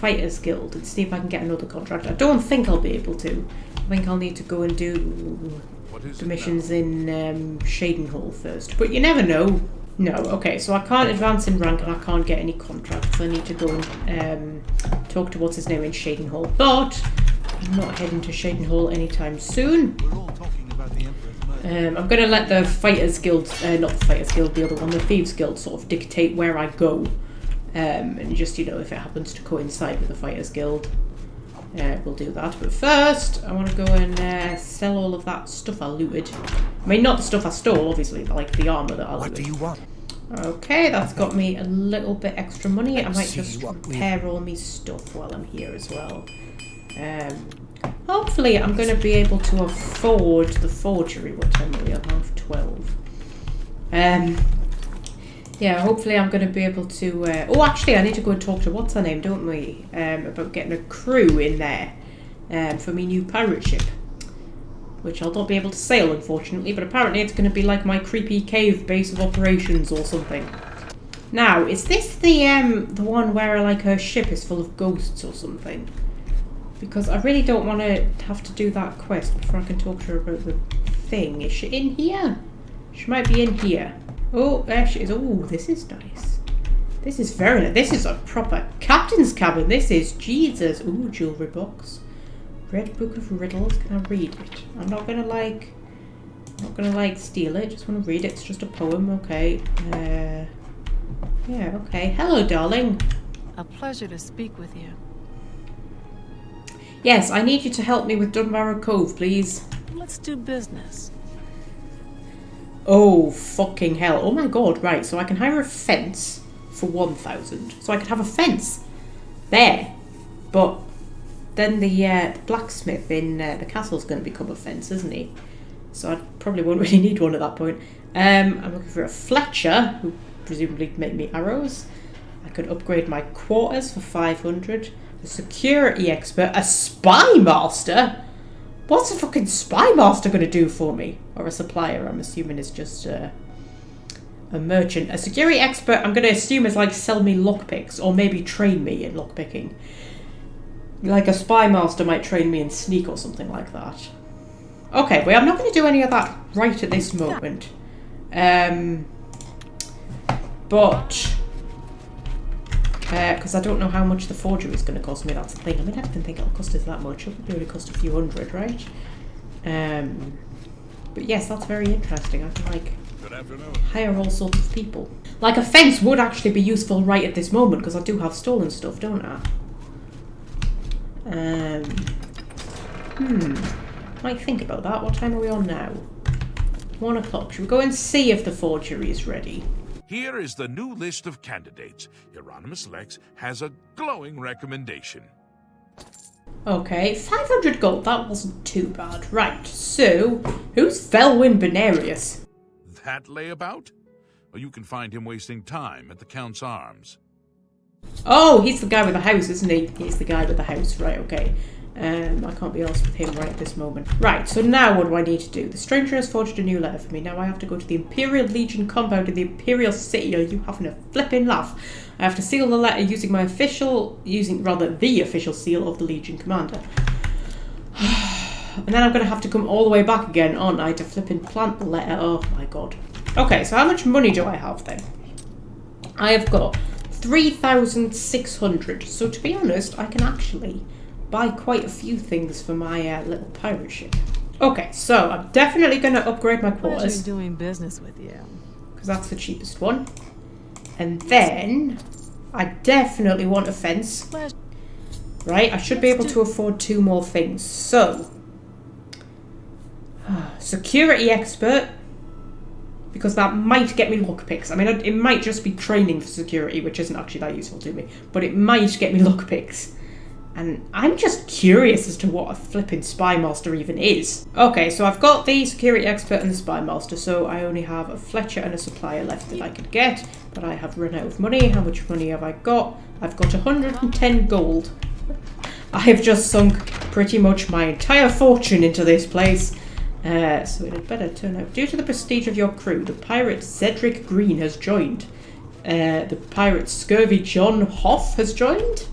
Fighters Guild and see if I can get another contract. I don't think I'll be able to. I think I'll need to go and do the missions in Shadenhall first. But you never know. No, okay, so I can't advance in rank and I can't get any contracts. I need to go and talk to what's his name in Shadenhall. But I'm not heading to Shadenhall anytime soon. We're all talking about the Emperor's murder. I'm going to let the Fighters Guild, not the Fighters Guild, the other one, the Thieves Guild, sort of dictate where I go. And just, you know, if it happens to coincide with the Fighters Guild, we'll do that. But first, I want to go and sell all of that stuff I looted. I mean, not the stuff I stole, obviously, but like the armour that I looted. What do you want? Okay, that's got me a little bit extra money. I might just repair all my stuff while I'm here as well. Hopefully I'm going to be able to afford the forgery. What time are we on? 12:30. Yeah, hopefully I'm going to be able to... oh, actually, I need to go and talk to what's her name, don't we? About getting a crew in there for my new pirate ship. Which I'll not be able to sail, unfortunately, but apparently it's going to be like my creepy cave base of operations or something. Now, is this the one where like her ship is full of ghosts or something? Because I really don't want to have to do that quest before I can talk to her about the thing. Is she in here? She might be in here. Oh, there she is. Oh, this is nice. This is very nice. This is a proper captain's cabin. This is Jesus. Ooh, jewellery box. Red Book of Riddles. Can I read it? I'm not gonna steal it. Just want to read it. It's just a poem. Okay. Yeah. Okay. Hello, darling. A pleasure to speak with you. Yes, I need you to help me with Dunbarrow Cove, please. Let's do business. Oh, fucking hell. Oh my god, right. So I can hire a fence for 1,000. So I could have a fence there. But then the blacksmith in the castle's going to become a fence, isn't he? So I probably won't really need one at that point. I'm looking for a Fletcher, who presumably make me arrows. I could upgrade my quarters for 500. A security expert. A spy master? What's a fucking spy master going to do for me? Or a supplier, I'm assuming is just a merchant. A security expert, I'm going to assume is like sell me lockpicks, or maybe train me in lockpicking. Like a spy master might train me in sneak or something like that. Okay, well, I'm not going to do any of that right at this moment. But because I don't know how much the forgery is going to cost me, that's the thing. I mean, I don't even think it'll cost us that much. It'll probably only cost a few hundred, right? But yes, that's very interesting. I can, like, hire all sorts of people. Like, a fence would actually be useful right at this moment, because I do have stolen stuff, don't I? Might think about that. What time are we on now? 1 o'clock. Should we go and see if the forgery is ready? Here is the new list of candidates. Hieronymus Lex has a glowing recommendation. Okay, 500 gold. That wasn't too bad. Right, so, who's Felwyn Benarius? That layabout? Well, you can find him wasting time at the Count's Arms. Oh, he's the guy with the house, isn't he? He's the guy with the house. Right, okay. I can't be arsed with him right at this moment. Right, so now what do I need to do? The stranger has forged a new letter for me. Now I have to go to the Imperial Legion compound in the Imperial City. Are you having a flipping laugh? I have to seal the letter using the official seal of the Legion Commander. And then I'm going to have to come all the way back again, aren't I, to flipping plant the letter. Oh my god. Okay, so how much money do I have then? I have got 3,600. So to be honest, I can actually buy quite a few things for my little pirate ship. Okay, so I'm definitely going to upgrade my quarters. Pleasure doing business with you. Because that's the cheapest one. And then I definitely want a fence. Right, I should be able to afford 2 more things. So, security expert. Because that might get me lockpicks. I mean, it might just be training for security, which isn't actually that useful to me. But it might get me lockpicks. And I'm just curious as to what a flipping spy master even is. Okay, so I've got the security expert and the spy master, so I only have a Fletcher and a supplier left that I could get, but I have run out of money. How much money have I got? I've got 110 gold. I have just sunk pretty much my entire fortune into this place. So it had better turn out. Due to the prestige of your crew, the pirate Cedric Green has joined. The pirate Scurvy John Hoff has joined.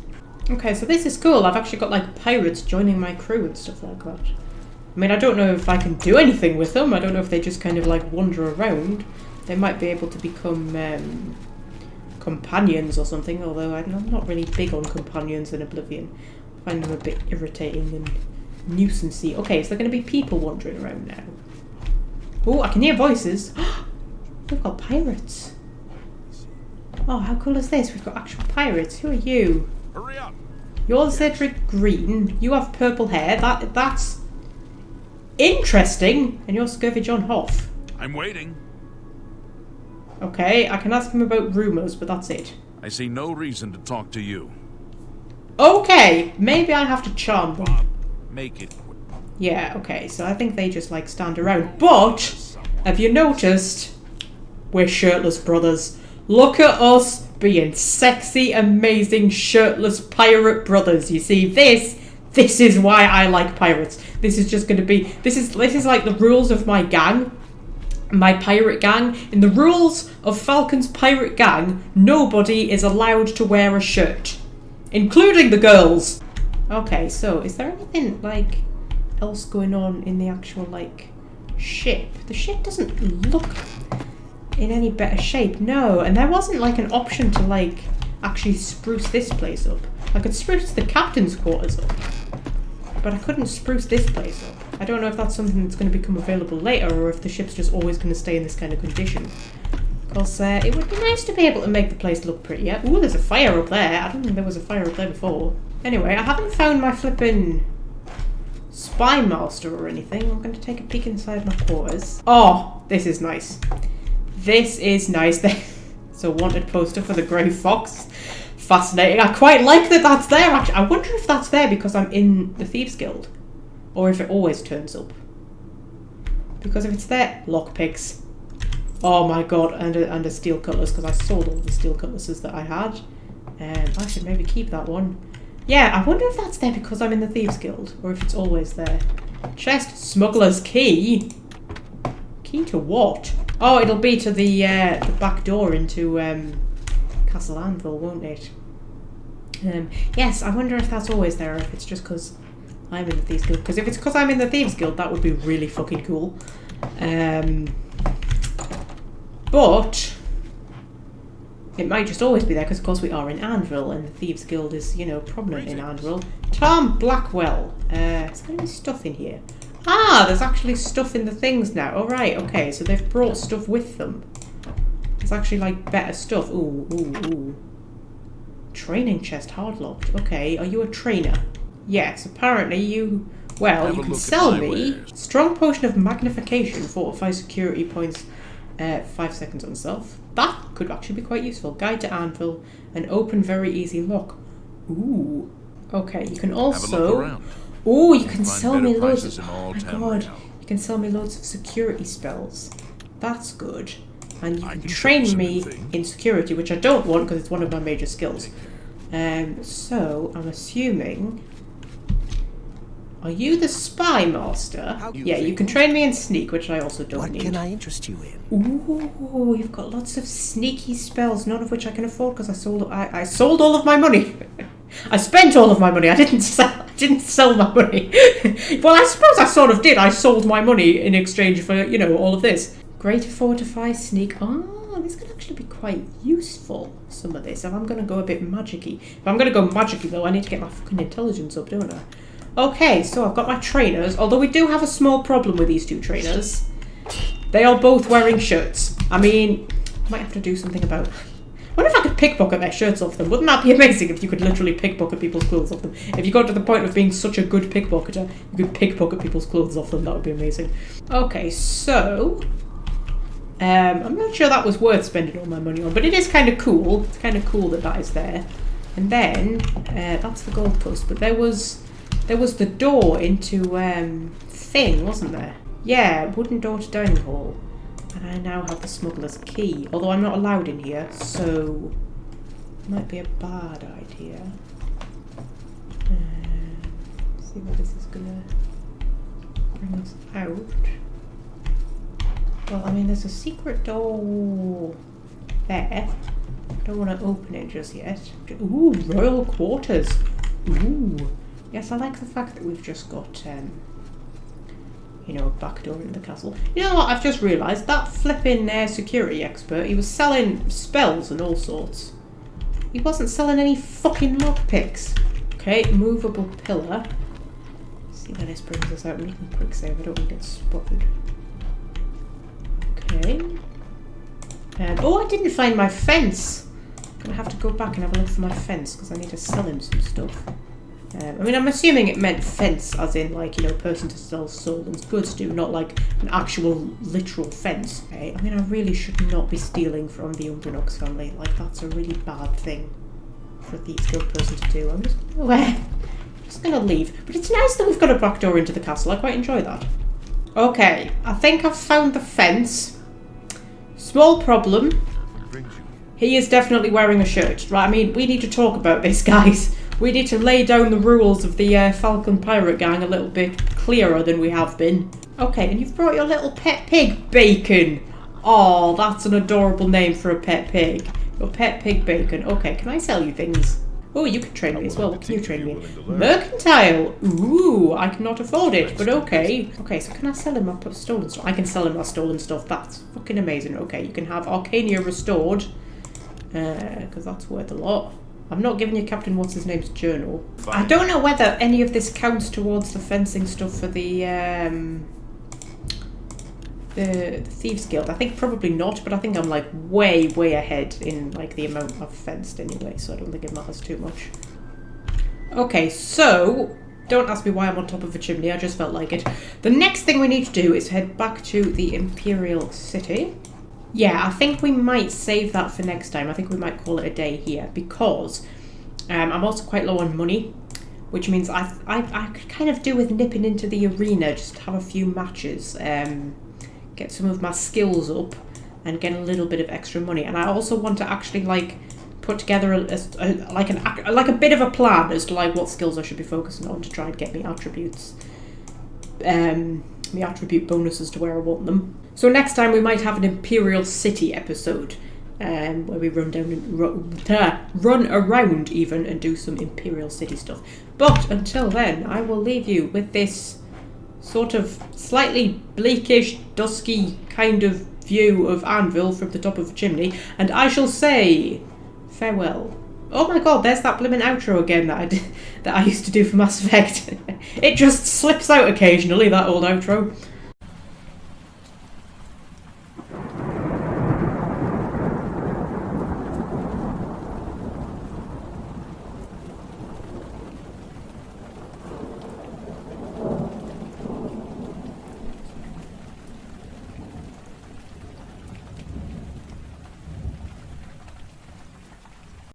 Okay, so this is cool. I've actually got like pirates joining my crew and stuff like that. I mean, I don't know if I can do anything with them. I don't know if they just kind of like wander around. They might be able to become companions or something, although I'm not really big on companions in Oblivion. I find them a bit irritating and nuisancey. Okay, so there are going to be people wandering around now. Oh, I can hear voices. We've got pirates. Oh, how cool is this? We've got actual pirates. Who are you? Hurry up! You're Cedric Green. You have purple hair. That's interesting. And you're Scurvy John Hoff. I'm waiting. Okay, I can ask him about rumours, but that's it. I see no reason to talk to you. Okay, maybe I have to charm them. Bob, make it quick. Yeah, okay, so I think they just like stand around. But, have you noticed? We're shirtless brothers. Look at us being sexy, amazing, shirtless pirate brothers. You see, this is why I like pirates. This is just going to be, this is like the rules of my gang, my pirate gang. In the rules of Falcon's pirate gang, nobody is allowed to wear a shirt, including the girls. Okay, so is there anything like else going on in the actual like ship? The ship doesn't look in any better shape, no. And there wasn't like an option to like actually spruce this place up. I could spruce the captain's quarters up, but I couldn't spruce this place up. I don't know if that's something that's going to become available later, or if the ship's just always going to stay in this kind of condition. Because it would be nice to be able to make the place look prettier. Ooh, there's a fire up there. I don't think there was a fire up there before. Anyway, I haven't found my flippin' spy master or anything. I'm going to take a peek inside my quarters. Oh, this is nice. This is nice. It's a wanted poster for the Grey Fox. Fascinating. I quite like that that's there, actually. I wonder if that's there because I'm in the Thieves Guild. Or if it always turns up. Because if it's there... Lockpicks. Oh my god. And a steel cutlass, because I sold all the steel cutlasses that I had. I should maybe keep that one. Yeah, I wonder if that's there because I'm in the Thieves Guild. Or if it's always there. Chest. Smuggler's key. Key to what? Oh, it'll be to the back door into Castle Anvil, won't it? Yes, I wonder if that's always there, or if it's just because I'm in the Thieves Guild. Because if it's because I'm in the Thieves Guild, that would be really fucking cool. But it might just always be there, because of course we are in Anvil, and the Thieves Guild is, you know, prominent in Anvil. Tom Blackwell. Is there any stuff in here? Ah, there's actually stuff in the things now. Oh, right, okay, so they've brought stuff with them. There's actually, like, better stuff. Ooh, ooh, ooh. Training chest hardlocked. Okay, are you a trainer? Yes, apparently you... Well, you can sell me strong potion of magnification, fortify security points, 5 seconds on self. That could actually be quite useful. Guide to Anvil, an open very easy lock. Ooh. Okay, you can also... Oh, you can sell me loads of... Oh my god. You can sell me loads of security spells. That's good. And you can train me in security, which I don't want because it's one of my major skills. So, I'm assuming... Are you the spy master? Yeah, you can train me in sneak, which I also don't need. What can I interest you in? Ooh, you've got lots of sneaky spells, none of which I can afford because I sold all of my money. I spent all of my money. I didn't sell my money. Well, I suppose I sort of did. I sold my money in exchange for, you know, all of this. Greater fortify, sneak. Oh, this could actually be quite useful, some of this. If I'm going to go a bit magic-y. If I'm going to go magic-y, though, I need to get my fucking intelligence up, don't I? Okay, so I've got my trainers. Although we do have a small problem with these two trainers. They are both wearing shirts. I mean, I might have to do something about... I wonder if I could pickpocket their shirts off them. Wouldn't that be amazing if you could literally pickpocket people's clothes off them? If you got to the point of being such a good pickpocketer, you could pickpocket people's clothes off them. That would be amazing. Okay, so... I'm not sure that was worth spending all my money on, but it is kind of cool. It's kind of cool that that is there. And then that's the goalpost. But there was the door into thing, wasn't there? Yeah, wooden door to dining hall. And I now have the smuggler's key. Although I'm not allowed in here, so it might be a bad idea. See where this is gonna bring us out. Well, I mean, there's a secret door there. Don't want to open it just yet. Ooh, royal quarters. Ooh. Yes, I like the fact that we've just got, you know, a back door into the castle. You know what, I've just realised, that flipping security expert, he was selling spells and all sorts. He wasn't selling any fucking lockpicks. Okay, movable pillar. Let's see where this brings us out. We can quick save, I don't want to get spotted. Okay. Oh, I didn't find my fence. I'm gonna have to go back and have a look for my fence because I need to sell him some stuff. I mean, I'm assuming it meant fence as in, like, you know, person to sell stolen goods to, not like an actual literal fence. Okay? I mean, I really should not be stealing from the Umbronox family. Like, that's a really bad thing for a Thieves Guild person to do. I'm just gonna leave. But it's nice that we've got a back door into the castle. I quite enjoy that. Okay, I think I've found the fence. Small problem. He is definitely wearing a shirt. Right, I mean, we need to talk about this, guys. We need to lay down the rules of the Falcon pirate gang a little bit clearer than we have been. Okay, and you've brought your little pet pig, Bacon. Oh, that's an adorable name for a pet pig. Your pet pig, Bacon. Okay, can I sell you things? Oh, you can train me as well. What can you train me? Mercantile. Ooh, I cannot afford it, but okay. Okay, so can I sell him my stolen stuff? I can sell him my stolen stuff. That's fucking amazing. Okay, you can have Arcania restored, because that's worth a lot. I'm not giving you Captain What's-His-Name's journal. I don't know whether any of this counts towards the fencing stuff for the Thieves Guild. I think probably not, but I think I'm like way ahead in like the amount I've fenced anyway, so I don't think it matters too much. Okay, so don't ask me why I'm on top of a chimney, I just felt like it. The next thing we need to do is head back to the Imperial City. Yeah, I think we might save that for next time. I think we might call it a day here because I'm also quite low on money, which means I could kind of do with nipping into the arena, just have a few matches, get some of my skills up and get a little bit of extra money. And I also want to actually like put together like a bit of a plan as to like what skills I should be focusing on to try and get me attributes. Me attribute bonuses to where I want them. So next time we might have an Imperial City episode where we run down and run around even and do some Imperial City stuff. But until then, I will leave you with this sort of slightly bleakish, dusky kind of view of Anvil from the top of a chimney, and I shall say farewell. Oh my god, there's that blimmin' outro again that I used to do for Mass Effect. It just slips out occasionally, that old outro.